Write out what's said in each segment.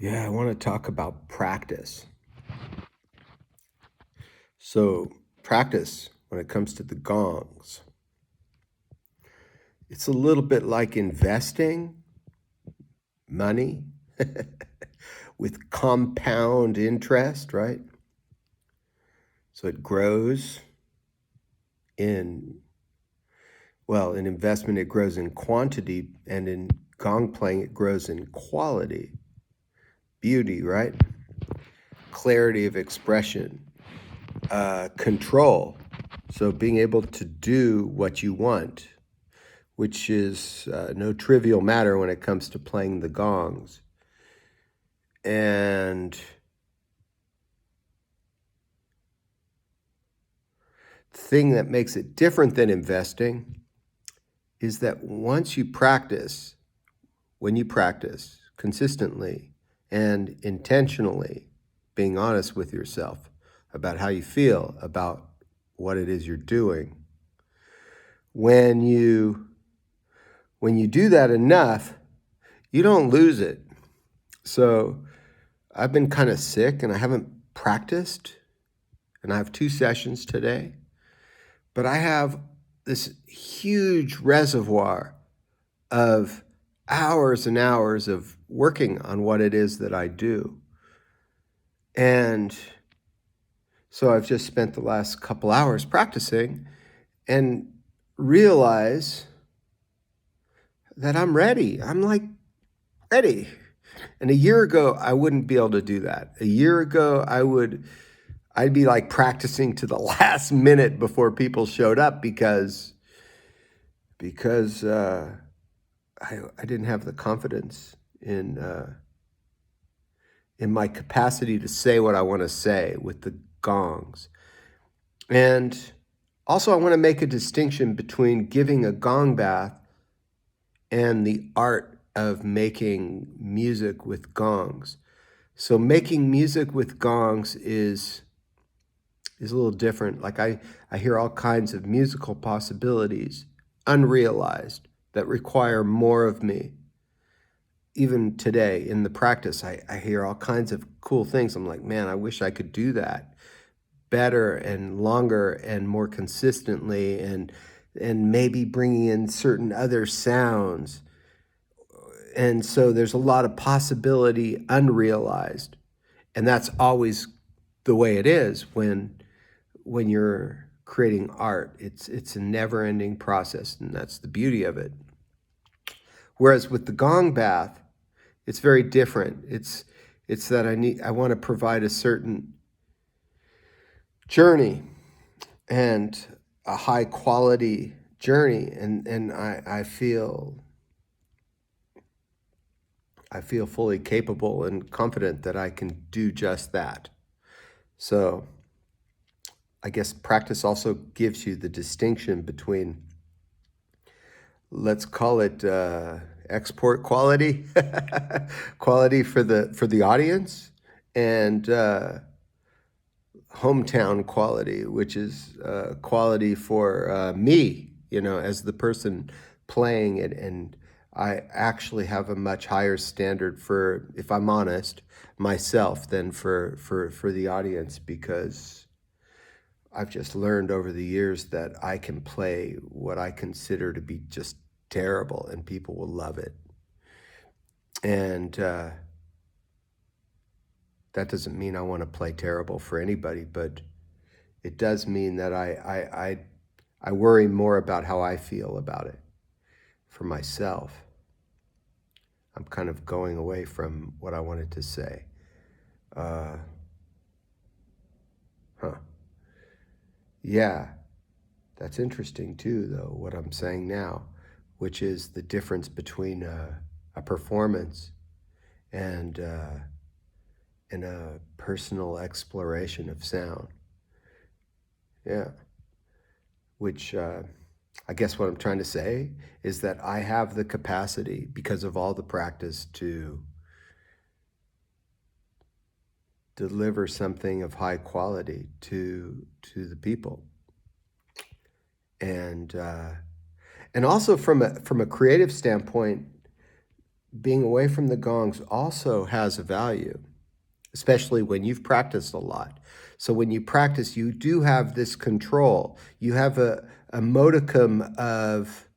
Yeah, I want to talk about practice. So, practice when it comes to the gongs, it's a little bit like investing money with compound interest, right? So it grows in, well, in investment, it grows in quantity, and in gong playing, it grows in quality, beauty, right? Clarity of expression, control. So being able to do what you want, which is no trivial matter when it comes to playing the gongs. And the thing that makes it different than investing is that once you practice, when you practice consistently and intentionally, being honest with yourself about how you feel about what it is you're doing, when you do that enough, you don't lose it. So I've been kind of sick and I haven't practiced, and I have 2 sessions today, but I have this huge reservoir of hours and hours of working on what it is that I do. And so I've just spent the last couple hours practicing and realize that I'm ready. I'm like ready. And a year ago, I wouldn't be able to do that. A year ago, I'd be like practicing to the last minute before people showed up because I didn't have the confidence in my capacity to say what I want to say with the gongs. And also, I want to make a distinction between giving a gong bath and the art of making music with gongs. So making music with gongs is a little different. Like I hear all kinds of musical possibilities, unrealized, that require more of me. Even today in the practice, I hear all kinds of cool things. I'm like, man, I wish I could do that better and longer and more consistently, and maybe bringing in certain other sounds. And so there's a lot of possibility unrealized. And that's always the way it is when you're creating art. It's a never-ending process, and that's the beauty of it. Whereas with the gong bath, it's very different. It's that I want to provide a certain journey and a high quality journey, and I feel fully capable and confident that I can do just that. So I guess practice also gives you the distinction between, let's call it export quality, quality for the audience, and hometown quality, which is quality for me, as the person playing it. And I actually have a much higher standard for, if I'm honest, myself than for the audience, because I've just learned over the years that I can play what I consider to be just terrible and people will love it. And that doesn't mean I want to play terrible for anybody, but it does mean that I worry more about how I feel about it for myself. I'm kind of going away from what I wanted to say. Yeah, that's interesting too, though, what I'm saying now, which is the difference between a performance and a personal exploration of sound. Yeah, which I guess what I'm trying to say is that I have the capacity, because of all the practice, to deliver something of high quality to the people. And also from a creative standpoint, being away from the gongs also has a value, especially when you've practiced a lot. So when you practice, you do have this control. You have a modicum of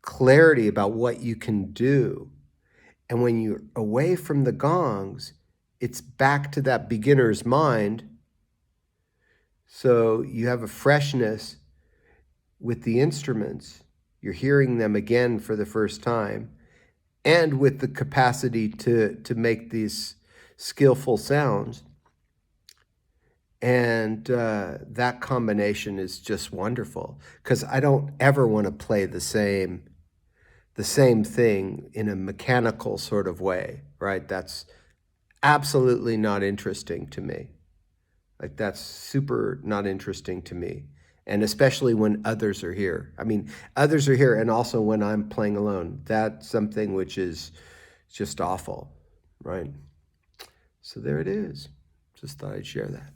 clarity about what you can do. And when you're away from the gongs, it's back to that beginner's mind. So you have a freshness with the instruments. You're hearing them again for the first time, and with the capacity to make these skillful sounds. And that combination is just wonderful, because I don't ever want to play the same thing in a mechanical sort of way, right? That's absolutely not interesting to me. Like, that's super not interesting to me. And especially when others are here. I mean, others are here, and also when I'm playing alone. That's something which is just awful, right? So there it is. Just thought I'd share that.